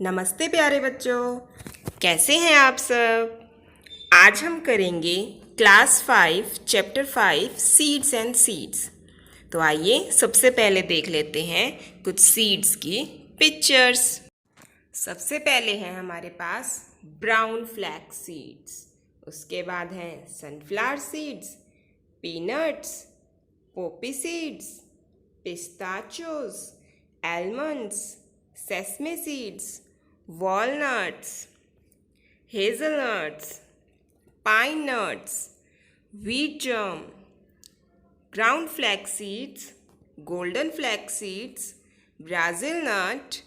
नमस्ते प्यारे बच्चों, कैसे हैं आप सब। आज हम करेंगे class 5 chapter 5 seeds and seeds. तो आइए सबसे पहले देख लेते हैं कुछ सीड्स की पिक्चर्स। सबसे पहले है हमारे पास ब्राउन फ्लैक्स सीड्स, उसके बाद हैं sunflower seeds, peanuts, poppy seeds, pistachios, almonds, sesame seeds, walnuts, hazelnuts, pine nuts, wheat germ, brown flax seeds, golden flax seeds, Brazil nut,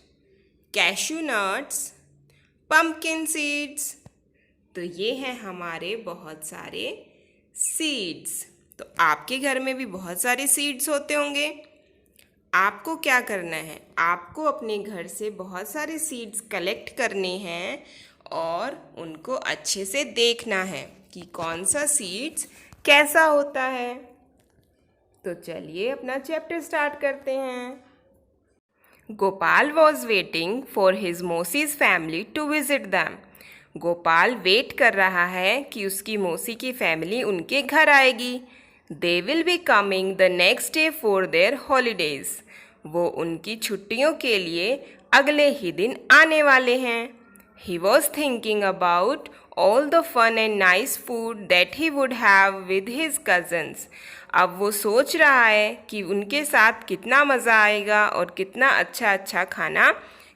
cashew nuts, pumpkin seeds। तो ये हैं हमारे बहुत सारे सीड्स। तो आपके घर में भी बहुत सारे सीड्स होते होंगे। आपको क्या करना है, आपको अपने घर से बहुत सारे सीड्स कलेक्ट करने हैं और उनको अच्छे से देखना है कि कौन सा सीड्स कैसा होता है। तो चलिए अपना चैप्टर स्टार्ट करते हैं। Gopal was waiting for his मौसीज family to visit them. Gopal wait कर रहा है कि उसकी मौसी की फैमिली उनके घर आएगी। They will be coming the next day for their holidays. वो उनकी छुट्टियों के लिए अगले ही दिन आने वाले हैं। He was thinking about all the fun and nice food that he would have with his cousins. अब वो सोच रहा है कि उनके साथ कितना मज़ा आएगा और कितना अच्छा अच्छा खाना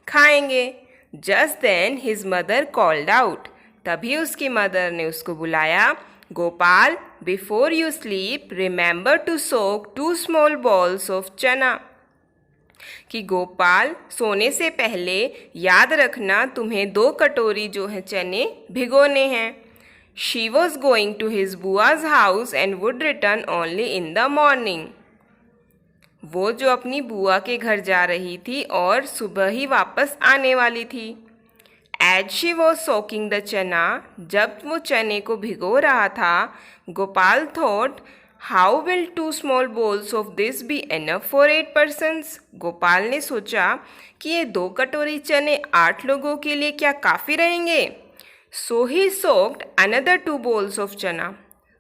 खाएंगे। Just then his mother called out. तभी उसकी मदर ने उसको बुलाया। Gopal, before you sleep remember to soak 2 small bowls of chana. कि गोपाल, सोने से पहले याद रखना तुम्हें 2 कटोरी जो है चने भिगोने हैं। She was going to his बुआज house and would return only in the morning. वो जो अपनी बुआ के घर जा रही थी और सुबह ही वापस आने वाली थी। As she was soaking the chana, जब वो चने को भिगो रहा था, Gopal thought, how will 2 small bowls of this be enough for 8 persons। Gopal ने सोचा कि ये 2 कटोरी चने 8 लोगों के लिए क्या काफ़ी रहेंगे। सो ही सोक्ड अनदर 2 bowls ऑफ चना।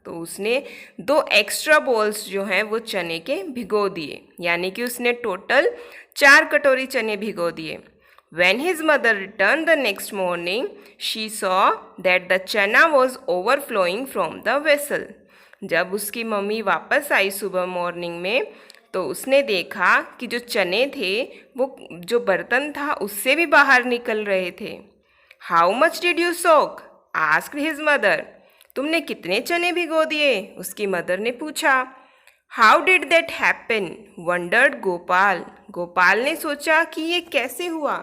तो उसने 2 एक्स्ट्रा बॉल्स जो हैं वो चने के भिगो दिए, यानी कि उसने टोटल 4 कटोरी चने भिगो दिए। When his mother returned the next morning, she saw that the chana was overflowing from the vessel। जब उसकी मम्मी वापस आई सुबह मॉर्निंग में, तो उसने देखा कि जो चने थे वो जो बर्तन था उससे भी बाहर निकल रहे थे। How much did you soak? asked his mother। तुमने कितने चने भिगो दिए? उसकी मदर ने पूछा। How did that happen? wondered Gopal. Gopal ने सोचा कि ये कैसे हुआ।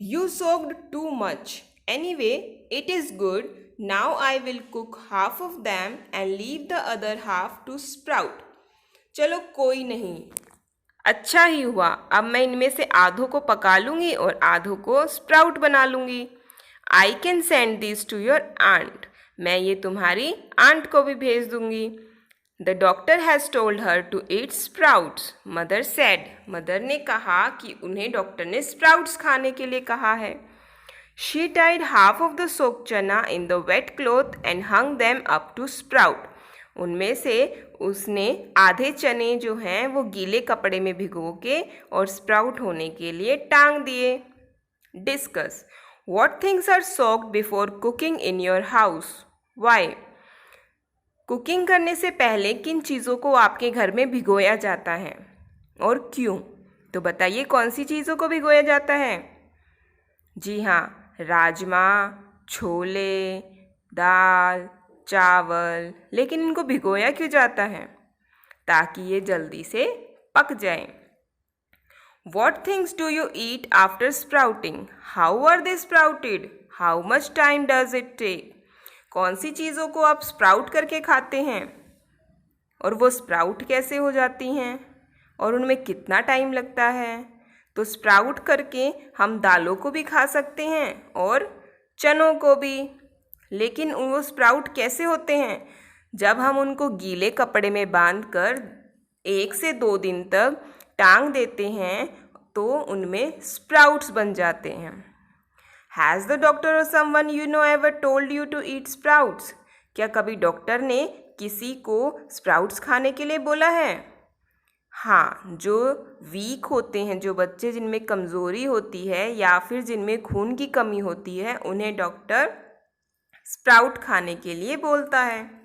You soaked too much. Anyway, it is good. Now I will cook half of them and leave the other half to sprout. चलो कोई नहीं, अच्छा ही हुआ। अब मैं इनमें से आधों को पका लूँगी और आधों को स्प्राउट बना लूँगी। I can send these to your aunt. मैं ये तुम्हारी आंट को भी भेज दूँगी। The doctor has told her to eat sprouts, mother said। Mother ने कहा कि उन्हें डॉक्टर ने स्प्राउट्स खाने के लिए कहा है। She tied half of the soaked chana in the wet cloth and hung them up to sprout। उनमें से उसने आधे चने जो हैं वो गीले कपड़े में भिगो के और स्प्राउट होने के लिए टांग दिए। Discuss what things are soaked before cooking in your house. Why? Cooking करने से पहले किन चीज़ों को आपके घर में भिगोया जाता है और क्यों? तो बताइए कौन सी चीज़ों को भिगोया जाता है? जी हाँ, राजमा, छोले, दाल, चावल। लेकिन इनको भिगोया क्यों जाता है? ताकि ये जल्दी से पक जाएं। What things do you eat after sprouting? How are they sprouted? How much time does it take? कौन सी चीज़ों को आप स्प्राउट करके खाते हैं और वो स्प्राउट कैसे हो जाती हैं और उनमें कितना टाइम लगता है? तो स्प्राउट करके हम दालों को भी खा सकते हैं और चनों को भी। लेकिन वो स्प्राउट कैसे होते हैं? जब हम उनको गीले कपड़े में बांधकर 1 से 2 दिन तक टांग देते हैं तो उनमें स्प्राउट्स बन जाते हैं। हैज़ द डॉक्टर और someone you know ever told you to eat sprouts? क्या कभी डॉक्टर ने किसी को स्प्राउट्स खाने के लिए बोला है? हाँ, जो वीक होते हैं, जो बच्चे जिनमें कमज़ोरी होती है या फिर जिनमें खून की कमी होती है, उन्हें डॉक्टर स्प्राउट खाने के लिए बोलता है।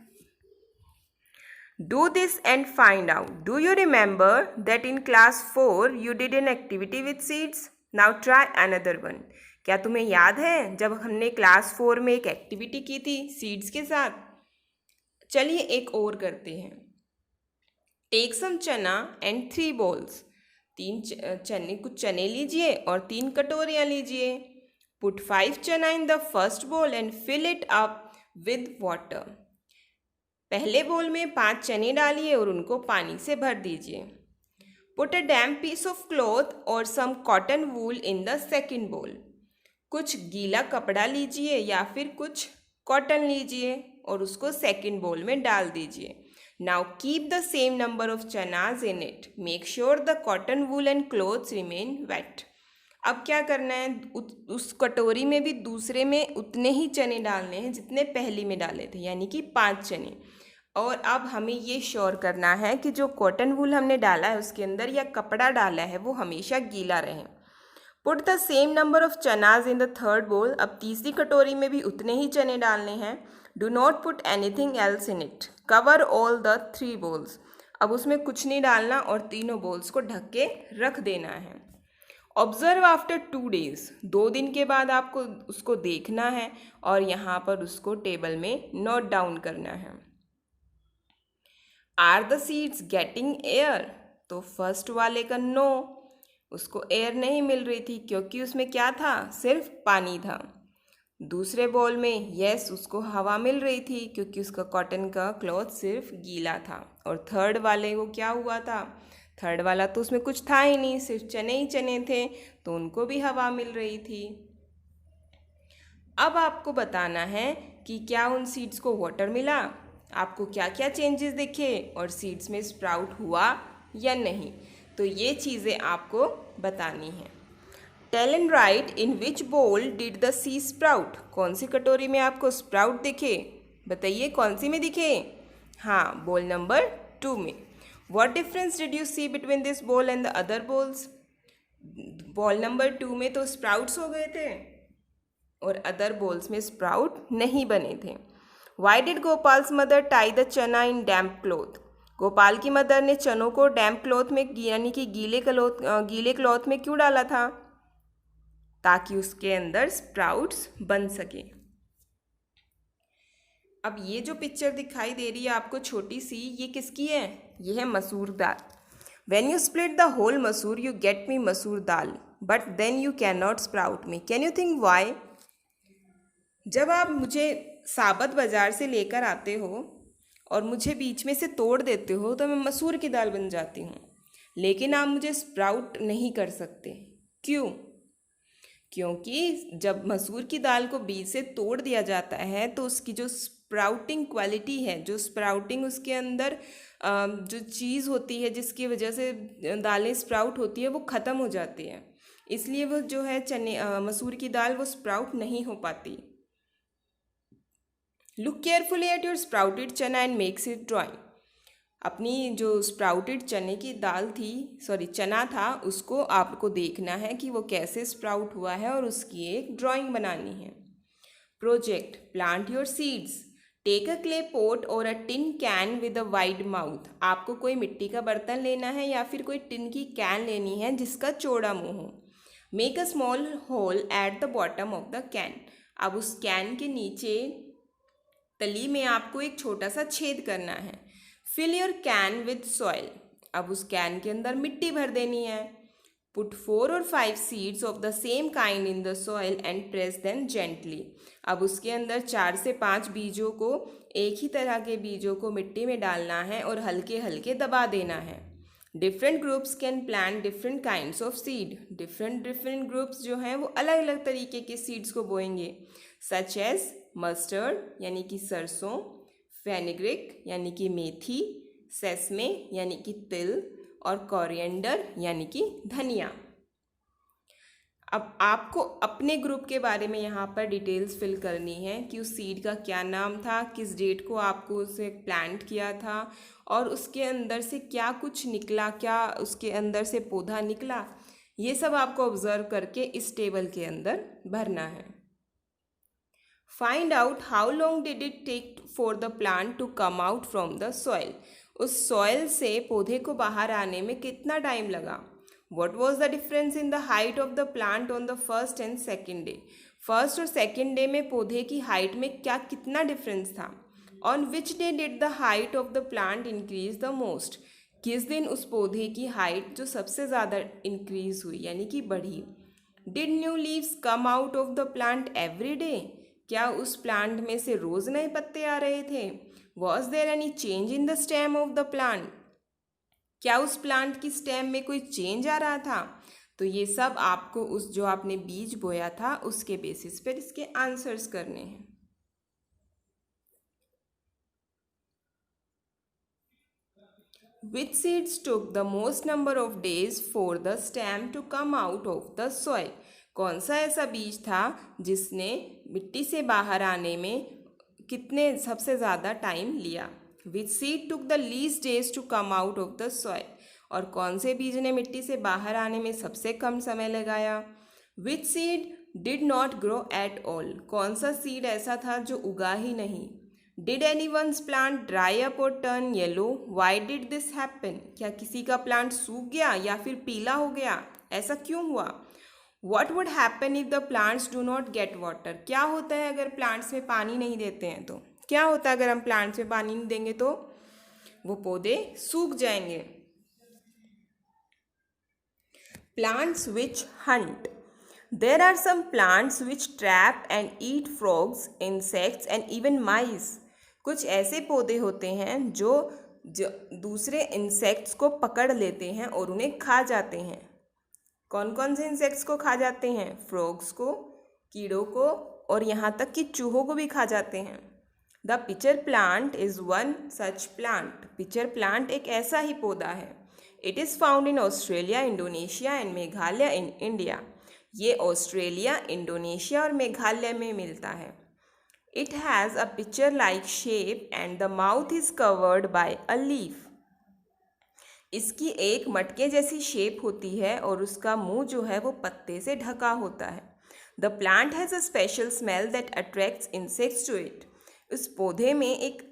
Do this and find out. Do you remember that in class 4 you did an activity with seeds? Now try another one. क्या तुम्हें याद है जब हमने क्लास 4 में एक एक्टिविटी की थी सीड्स के साथ? चलिए एक और करते हैं। टेक सम चना एंड 3 बॉल्स। कुछ चने लीजिए और 3 कटोरियाँ लीजिए। Put 5 chana in the first bowl and fill it up with water. पहले बोल में 5 चने डालिए और उनको पानी से भर दीजिए। Put a damp piece of cloth और some cotton wool in the second bowl. कुछ गीला कपड़ा लीजिए या फिर कुछ कॉटन लीजिए और उसको सेकेंड बोल में डाल दीजिए। Now keep the same number of चनाज in it. Make sure the cotton wool and clothes remain wet. अब क्या करना है, उस कटोरी में भी दूसरे में उतने ही चने डालने हैं जितने पहली में डाले थे, यानी कि 5 चने। और अब हमें ये श्योर करना है कि जो कॉटन वूल हमने डाला है उसके अंदर या कपड़ा डाला है वो हमेशा गीला रहे। Put the same number of चनाज इन द थर्ड बोल। अब तीसरी कटोरी में भी उतने ही चने डालने हैं। Do not put anything else in it. Cover all the 3 bowls. अब उसमें कुछ नहीं डालना और तीनों बोल्स को ढक के रख देना है। Observe after 2 days। 2 दिन के बाद आपको उसको देखना है और यहाँ पर उसको टेबल में नोट डाउन करना है। Are the seeds getting air? तो फर्स्ट वाले का नो, उसको एयर नहीं मिल रही थी क्योंकि उसमें क्या था, सिर्फ पानी था। दूसरे बॉल में यस, उसको हवा मिल रही थी क्योंकि उसका कॉटन का क्लॉथ सिर्फ गीला था। और थर्ड वाले को क्या हुआ था, थर्ड वाला तो उसमें कुछ था ही नहीं, सिर्फ चने ही चने थे, तो उनको भी हवा मिल रही थी। अब आपको बताना है कि क्या उन सीड्स को वाटर मिला, आपको क्या क्या चेंजेस दिखे और सीड्स में स्प्राउट हुआ या नहीं, तो ये चीज़ें आपको बतानी हैं। टेल एंड राइट इन विच बोल डिड द सी स्प्राउट। कौन सी कटोरी में आपको स्प्राउट दिखे, बताइए कौन सी में दिखे? हाँ, बोल नंबर 2 में। What difference did you see between this bowl and the other bowls? Bowl number 2 में तो स्प्राउट्स हो गए थे और अदर बोल्स में स्प्राउट नहीं बने थे। Why did गोपाल्स mother tie the चना इन डैम्प क्लॉथ? गोपाल की मदर ने चनों को डैम्प क्लॉथ में यानी कि गीले क्लॉथ में क्यों डाला था? ताकि उसके अंदर स्प्राउट्स बन सके। अब ये जो पिक्चर दिखाई दे रही है आपको छोटी सी, ये किसकी है? ये है मसूर दाल। When you split the whole masoor, you get me masoor dal, but then you cannot sprout me. Can you think why? जब आप मुझे साबत बाज़ार से लेकर आते हो और मुझे बीच में से तोड़ देते हो तो मैं मसूर की दाल बन जाती हूँ, लेकिन आप मुझे स्प्राउट नहीं कर सकते। क्यों? क्योंकि जब मसूर की दाल को बीज से तोड़ दिया जाता है तो उसकी जो स्प्राउटिंग क्वालिटी है, जो स्प्राउटिंग उसके अंदर जो चीज़ होती है जिसकी वजह से दालें स्प्राउट होती है वो ख़त्म हो जाती है, इसलिए वो जो है मसूर की दाल वो स्प्राउट नहीं हो पाती। Look carefully at your sprouted चना एंड मेक्स इट ड्राइंग। अपनी जो स्प्राउटेड चने की दाल थी, चना था, उसको आपको देखना है कि वो कैसे स्प्राउट हुआ है और उसकी एक ड्राइंग बनानी है। Project plant your seeds. Take a clay pot और a tin can with a wide mouth. आपको कोई मिट्टी का बर्तन लेना है या फिर कोई टिन की कैन लेनी है जिसका चौड़ा मुंह हो। Make a small hole at the bottom of the can. अब उस कैन के नीचे तली में आपको एक छोटा सा छेद करना है। Fill your can with soil. अब उस कैन के अंदर मिट्टी भर देनी है। Put 4 or 5 seeds of the same kind in the soil and press them gently. अब उसके अंदर 4 से 5 बीजों को, एक ही तरह के बीजों को मिट्टी में डालना है और हल्के हल्के दबा देना है। Different groups can plant different kinds of seed. Different groups जो हैं वो अलग अलग तरीके के सीड्स को बोएंगे, सच एज मस्टर्ड यानी कि सरसों, फेनिग्रिक यानी कि मेथी, सेसमे यानी कि तिल और कोरिएंडर यानी कि धनिया। अब आपको अपने ग्रुप के बारे में यहाँ पर डिटेल्स फिल करनी है कि उस सीड का क्या नाम था, किस डेट को आपको उसे प्लांट किया था और उसके अंदर से क्या कुछ निकला, क्या उसके अंदर से पौधा निकला, ये सब आपको ऑब्जर्व करके इस टेबल के अंदर भरना है। Find out how long did it take for the plant to come out from the soil. उस सॉइल से पौधे को बाहर आने में कितना टाइम लगा। What was the difference in the height of the plant on the first and second day? First और सेकेंड डे में पौधे की हाइट में क्या कितना डिफरेंस था। On which day did the height of the plant increase the most. किस दिन उस पौधे की हाइट जो सबसे ज़्यादा इंक्रीज हुई यानी कि बढ़ी। Did new leaves come out of the plant every day. क्या उस प्लांट में से रोज़ नए पत्ते आ रहे थे। Was there any change in the stem of the plant. क्या उस प्लांट की स्टेम में कोई चेंज आ रहा था। तो ये सब आपको उस जो आपने बीज बोया था उसके बेसिस पर इसके आंसर्स करने हैं। Which seeds took the most number of days for the stem to come out of the soil? कौन सा ऐसा बीज था जिसने मिट्टी से बाहर आने में कितने सबसे ज़्यादा टाइम लिया। Which seed took the least days to come out of the soil? और कौन से बीज ने मिट्टी से बाहर आने में सबसे कम समय लगाया। Which seed did not grow at all? कौन सा सीड ऐसा था जो उगा ही नहीं। Did anyone's plant dry up or turn yellow? Why did this happen? क्या किसी का प्लांट सूख गया या फिर पीला हो गया, ऐसा क्यों हुआ। What would happen if the plants do not get water? क्या होता है अगर प्लांट्स में पानी नहीं देते हैं तो क्या होता है अगर हम प्लांट्स में पानी नहीं देंगे तो वो पौधे सूख जाएंगे। Plants which hunt. There are some plants which trap and eat frogs, insects and even mice. कुछ ऐसे पौधे होते हैं जो दूसरे इंसेक्ट्स को पकड़ लेते हैं और उन्हें खा जाते हैं। कौन कौन से इंसेक्ट्स को खा जाते हैं। फ्रॉग्स को, कीड़ों को और यहाँ तक कि चूहों को भी खा जाते हैं। The pitcher plant is one such plant. Pitcher plant एक ऐसा ही पौधा है। It is found in Australia, Indonesia and Meghalaya in India. ये ऑस्ट्रेलिया, इंडोनेशिया और मेघालय में मिलता है। It has a pitcher like shape and the mouth is covered by a leaf. इसकी एक मटके जैसी शेप होती है और उसका मुंह जो है वो पत्ते से ढका होता है। The plant has a special smell that attracts insects to it. उस पौधे में एक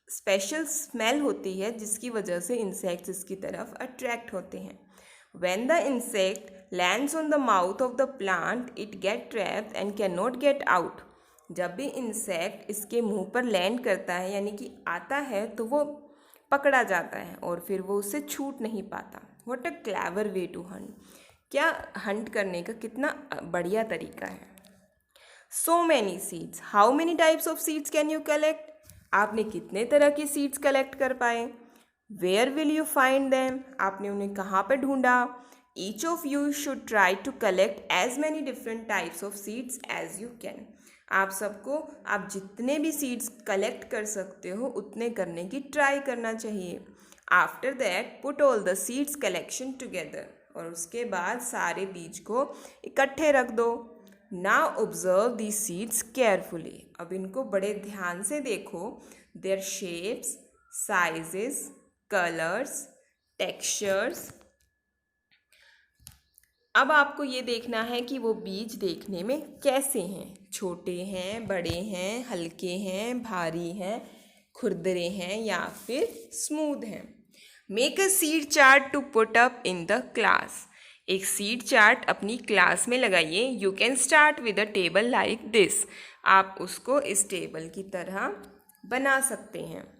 स्पेशल स्मेल होती है जिसकी वजह से इंसेक्ट्स इसकी तरफ अट्रैक्ट होते हैं। When the insect lands on the mouth of the plant, it get trapped and cannot get out. जब भी इंसेक्ट इसके मुंह पर लैंड करता है यानी कि आता है तो वो पकड़ा जाता है और फिर वो उससे छूट नहीं पाता। What a clever way to hunt. क्या हंट करने का कितना बढ़िया तरीका है। So many seeds. How many types of seeds can you collect? आपने कितने तरह के सीड्स कलेक्ट कर पाए। Where will you find them? आपने उन्हें कहाँ पर ढूंढा। Each of you should try to collect as many different types of seeds as you can. आप सबको आप जितने भी सीड्स कलेक्ट कर सकते हो उतने करने की ट्राई करना चाहिए। After that, put all the seeds collection together. और उसके बाद सारे बीज को इकट्ठे रख दो। Now observe these seeds carefully. अब इनको बड़े ध्यान से देखो। Their shapes, sizes, colors, textures. अब आपको ये देखना है कि वो बीज देखने में कैसे हैं। छोटे हैं, बड़े हैं, हल्के हैं, भारी हैं, खुरदरे हैं या फिर स्मूथ हैं। Make a seed chart to put up in the class. एक सीड चार्ट अपनी क्लास में लगाइए। You can start with a table like this. आप उसको इस टेबल की तरह बना सकते हैं।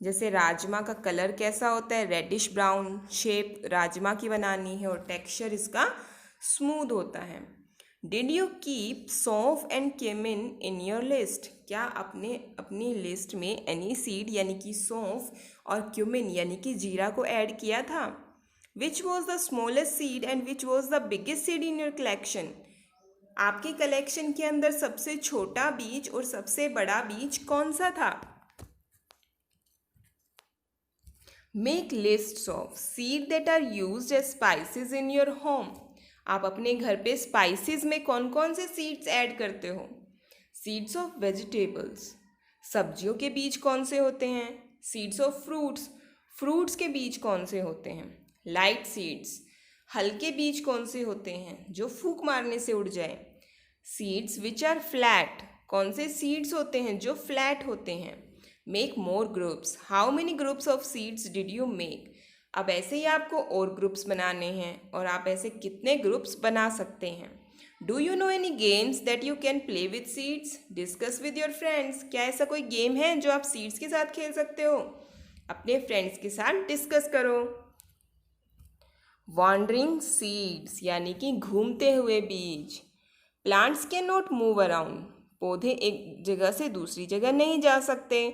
जैसे राजमा का कलर कैसा होता है, रेडिश ब्राउन शेप राजमा की बनानी है और टेक्सचर इसका स्मूथ होता है। डिड यू कीप सौंफ and cumin in your list. क्या आपने अपनी लिस्ट में एनी सीड यानी कि सौंफ और क्यूमिन यानी कि जीरा को ऐड किया था। Which was the smallest seed and which was the biggest seed in your collection. आपके कलेक्शन के अंदर सबसे छोटा बीज और सबसे बड़ा बीज कौन सा था। Make lists of seeds that are used as spices in your home. आप अपने घर पे स्पाइसेस में कौन कौन से सीड्स ऐड करते हो? सीड्स ऑफ वेजिटेबल्स, सब्जियों के बीज कौन से होते हैं? सीड्स ऑफ फ्रूट्स, फ्रूट्स के बीज कौन से होते हैं? लाइट सीड्स, हल्के बीज कौन से होते हैं जो फूंक मारने से उड़ जाए? सीड्स विच आर फ्लैट, कौन से सीड्स होते हैं जो फ्लैट होते हैं? Make more groups, how many groups of seeds did you make? अब ऐसे ही आपको और ग्रुप्स बनाने हैं और आप ऐसे कितने ग्रुप्स बना सकते हैं? Do you no any games that you can play with seeds? Discuss with your friends, क्या ऐसा कोई गेम है जो आप सीड्स के साथ खेल सकते हो? अपने फ्रेंड्स के साथ डिस्कस करो। वॉन्डरिंग सीड्स यानी कि घूमते हुए बीज। Plants can not move around, पौधे एक जगह से दूसरी जगह नहीं जा सकते।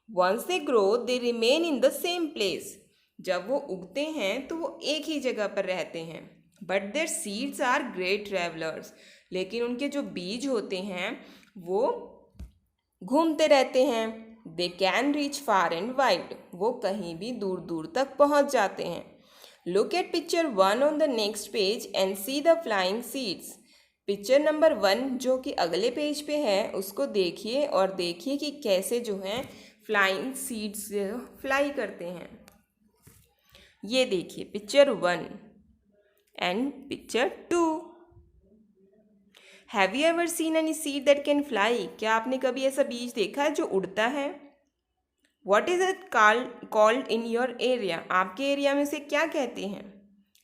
Once they grow they remain in the same place, जब वो उगते हैं तो वो एक ही जगह पर रहते हैं। But their seeds are great travellers, लेकिन उनके जो बीज होते हैं वो घूमते रहते हैं। They can reach far and wide, वो कहीं भी दूर दूर तक पहुंच जाते हैं। Look eight picture 1 on the next page and see the flying seeds. Picture number 1 जो कि अगले पेज पे है उसको देखिए और देखिए कि कैसे जो है फ्लाइंग सीड्स फ्लाई करते हैं। ये देखिए picture 1 and picture 2। Have you ever seen any seed that can fly? क्या आपने कभी ऐसा बीज देखा है जो उड़ता है? What is it called in your area? आपके एरिया में से क्या कहते हैं?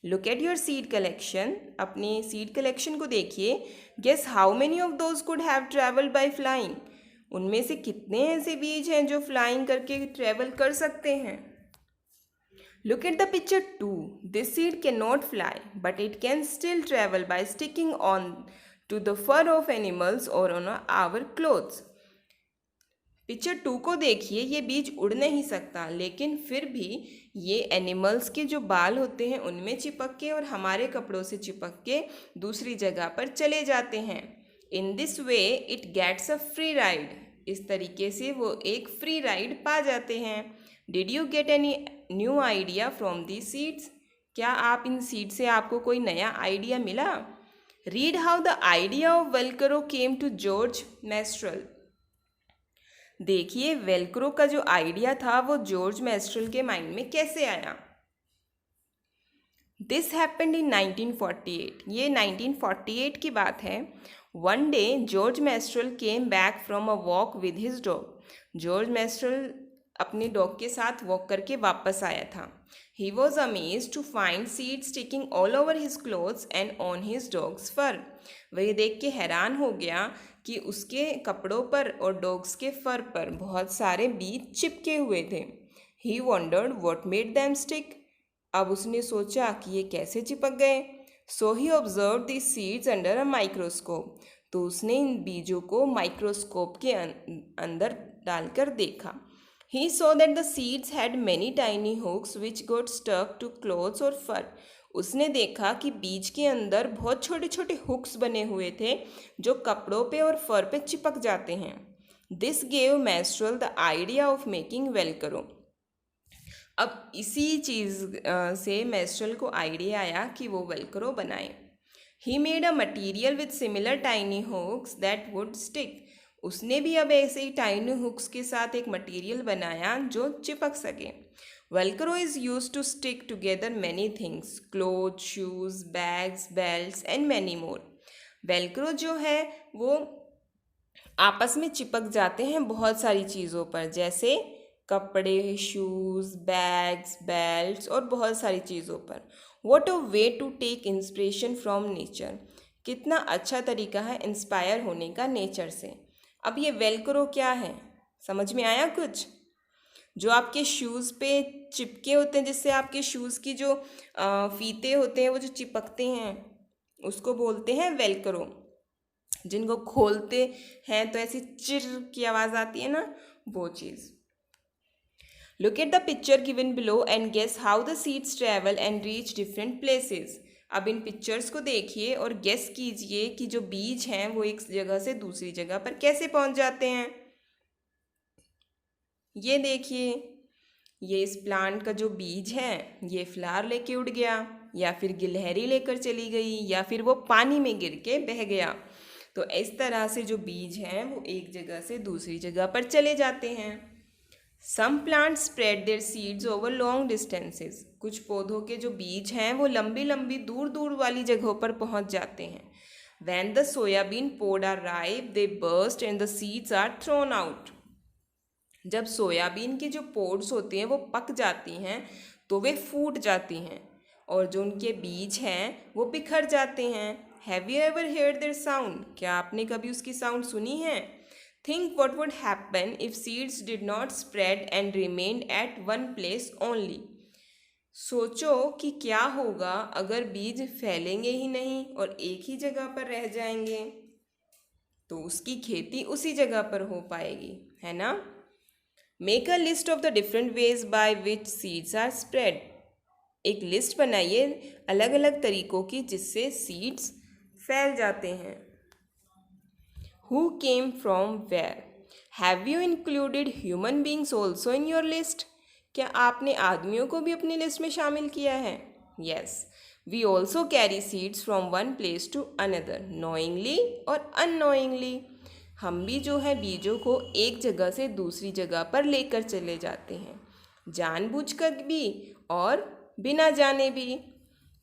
Look at your seed collection, अपने सीड कलेक्शन को देखिए। Guess how many of those could have travelled by flying? उनमें से कितने ऐसे बीज हैं जो फ्लाइंग करके ट्रेवल कर सकते हैं? Look at the picture 2. This seed cannot fly, but it can still travel by sticking on to the fur of animals or on our clothes. Picture 2 को देखिए, ये बीज उड़ नहीं सकता लेकिन फिर भी ये एनिमल्स के जो बाल होते हैं उनमें चिपक के और हमारे कपड़ों से चिपक के दूसरी जगह पर चले जाते हैं। In this way it gets a free ride, इस तरीके से वो एक फ्री राइड पा जाते हैं। Did you get any new idea from the seeds? क्या आप इन सीड से आपको कोई नया आइडिया मिला? Read how the idea of Velcro came to George Mestral. देखिए वेलक्रो का जो आइडिया था वो जॉर्ज मेस्ट्रल के माइंड में कैसे आया। दिस हैपेंड इन 1948, ये 1948 की बात है। One day George Mestral came back from a walk with his dog. George Mestral अपने डॉग के साथ वॉक करके वापस आया था। He was amazed to find seeds sticking all over his clothes and on his dog's fur. वह देख के हैरान हो गया कि उसके कपड़ों पर और डॉग्स के फर पर बहुत सारे बीज चिपके हुए थे। He wondered what made them stick. अब उसने सोचा कि ये कैसे चिपक गए। So he observe the seeds under a microscope, तो उसने इन बीजों को माइक्रोस्कोप के अंदर डालकर देखा। He saw that the seeds had many tiny hooks which got stuck to clothes or fur. उसने देखा कि बीज के अंदर बहुत छोटे छोटे हुक्स बने हुए थे जो कपड़ों पे और फर पे चिपक जाते हैं। This gave Mastrel the idea of making Velcro. अब इसी चीज़ से मेस्ट्रल को आइडिया आया कि वो वेलक्रो बनाए। He made a material with similar tiny hooks that would stick. उसने भी अब ऐसे ही टाइनी हुक्स के साथ एक मटेरियल बनाया जो चिपक सके। Velcro is use to stick together many things, cloth, shoes, bags, belts and many more. Velcro जो है वो आपस में चिपक जाते हैं बहुत सारी चीज़ों पर, जैसे कपड़े, शूज़, बैग्स, बेल्ट्स और बहुत सारी चीज़ों पर। What a way to take inspiration from nature. कितना अच्छा तरीका है इंस्पायर होने का नेचर से। अब ये वेलक्रो क्या है, समझ में आया कुछ? जो आपके शूज़ पे चिपके होते हैं, जिससे आपके शूज़ की जो फीते होते हैं वो जो चिपकते हैं उसको बोलते हैं वेलक्रो। जिनको खोलते हैं तो ऐसी चिर की आवाज़ आती है ना, वो चीज़। Look at the picture given below and guess how the seeds travel and reach different places. अब इन पिक्चर्स को देखिए और गेस कीजिए कि जो बीज हैं वो एक जगह से दूसरी जगह पर कैसे पहुंच जाते हैं। ये देखिए, ये इस प्लांट का जो बीज है ये फ्लावर लेके उड़ गया। या फिर गिलहरी लेकर चली गई, या फिर वो पानी में गिर के बह गया। तो इस तरह से जो बीज हैं वो एक जगह से दूसरी जगह पर चले जाते हैं। Some plants spread their seeds over long distances. कुछ पौधों के जो बीज हैं वो लंबी लंबी दूर दूर वाली जगहों पर पहुंच जाते हैं। When the soybean pod are ripe, they burst and the seeds are thrown out. जब सोयाबीन की जो पोड्स होती हैं वो पक जाती हैं तो वे फूट जाती हैं और जो उनके बीज हैं वो बिखर जाते हैं। Have you ever heard their sound? क्या आपने कभी उसकी साउंड सुनी है? Think what would happen if seeds did not spread and remained at one place only. सोचो कि क्या होगा अगर बीज फैलेंगे ही नहीं और एक ही जगह पर रह जाएंगे, तो उसकी खेती उसी जगह पर हो पाएगी, है ना। Make a list of the different ways by which seeds are spread. एक लिस्ट बनाइए अलग अलग तरीकों की जिससे सीड्स फैल जाते हैं। Who came from where. Have you included human beings also in your list. क्या आपने आदमियों को भी अपनी लिस्ट में शामिल किया है? Yes, we also carry seeds from one place to another, knowingly और अननोइंगली। हम भी जो है बीजों को एक जगह से दूसरी जगह पर लेकर चले जाते हैं, जानबूझकर भी और बिना जाने भी।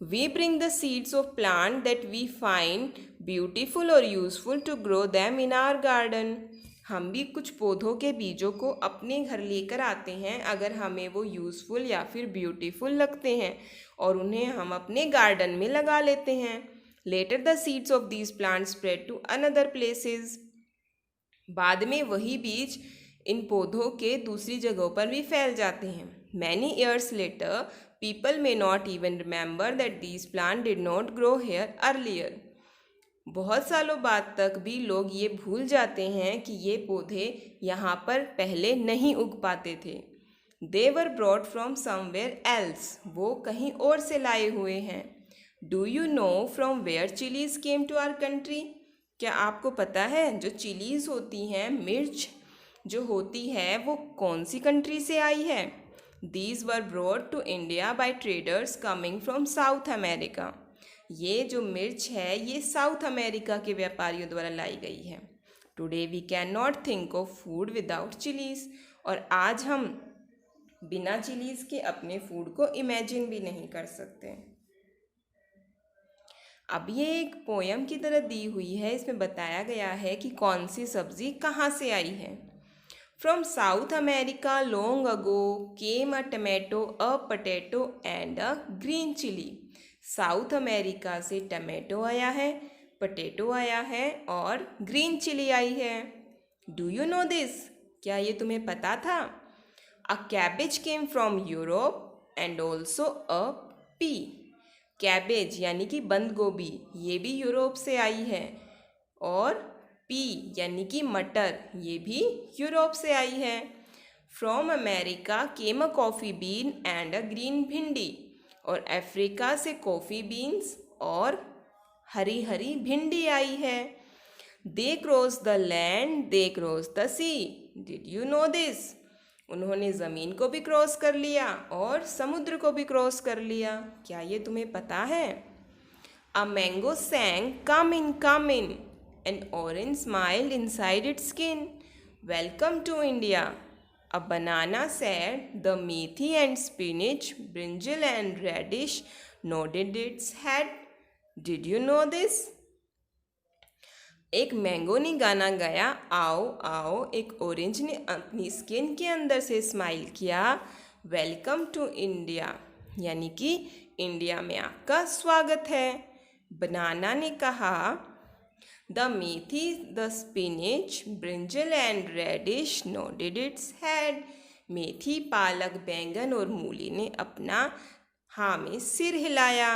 We bring the seeds of plant that we find beautiful और useful to grow them in our garden. हम भी कुछ पौधों के बीजों को अपने घर लेकर आते हैं अगर हमें वो यूज़फुल या फिर ब्यूटीफुल लगते हैं और उन्हें हम अपने गार्डन में लगा लेते हैं। Later the seeds of these plants spread to another places. बाद में वही बीज इन पौधों के दूसरी जगहों पर भी फैल जाते हैं। Many years later people may not even remember that these plant did not grow here earlier. बहुत सालों बाद तक भी लोग ये भूल जाते हैं कि ये पौधे यहाँ पर पहले नहीं उग पाते थे। They were brought from somewhere else. वो कहीं और से लाए हुए हैं। Do you know from where chillies came to our country. क्या आपको पता है जो चिलीज होती हैं, मिर्च जो होती है, वो कौन सी कंट्री से आई है? These were brought to India by traders coming from South America. ये जो मिर्च है ये साउथ अमेरिका के व्यापारियों द्वारा लाई गई है। Today we can not think of food without chillies. और आज हम बिना चिलीज के अपने फूड को इमेजिन भी नहीं कर सकते। अब ये एक पोयम की तरह दी हुई है। इसमें बताया गया है कि कौन सी सब्जी कहाँ से आई है। From South America long ago came a tomato, a potato and a green chilli. South America से टमाटो आया है, पोटैटो आया है और ग्रीन चिली आई है। Do you know this. क्या ये तुम्हें पता था? A cabbage came from Europe and also a pea. Cabbage यानी कि बंद गोभी ये भी यूरोप से आई है और पी यानी कि मटर ये भी यूरोप से आई है। From America came a coffee been and a green भिंडी। और अफ्रीका से कॉफ़ी बीन्स और हरी हरी भिंडी आई है। They cross the land, they cross the sea. Did you know this. उन्होंने ज़मीन को भी क्रॉस कर लिया और समुद्र को भी क्रॉस कर लिया। क्या ये तुम्हें पता है? A mango sang come in come in, an orange smiled inside its skin, welcome to India. A banana said, the methi and spinach, brinjal and radish nodded its head. Did you know this? एक mango ने गाना गाया, आओ आओ। एक orange ने अपनी skin के अंदर से स्माइल किया, वेलकम टू इंडिया, यानी कि इंडिया में आपका स्वागत है। बनाना ने कहा, the methi, the spinach, brinjal and radish nodded its head. मेथी, पालक, बैंगन और मूली ने अपना हाँ में सिर हिलाया।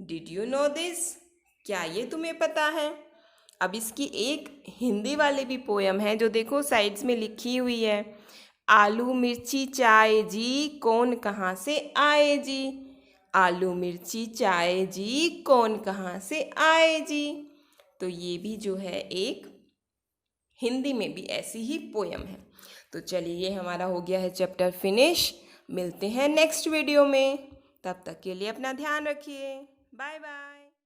Did you know this. क्या ये तुम्हें पता है? अब इसकी एक हिंदी वाली भी पोयम है जो देखो साइड्स में लिखी हुई है। आलू मिर्ची चाय जी, कौन कहाँ से आए जी। आलू मिर्ची चाय जी, कौन कहाँ से आए जी। तो ये भी जो है एक हिंदी में भी ऐसी ही पोयम है। तो चलिए, ये हमारा हो गया है चैप्टर फिनिश। मिलते हैं नेक्स्ट वीडियो में। तब तक के लिए अपना ध्यान रखिए। Bye bye.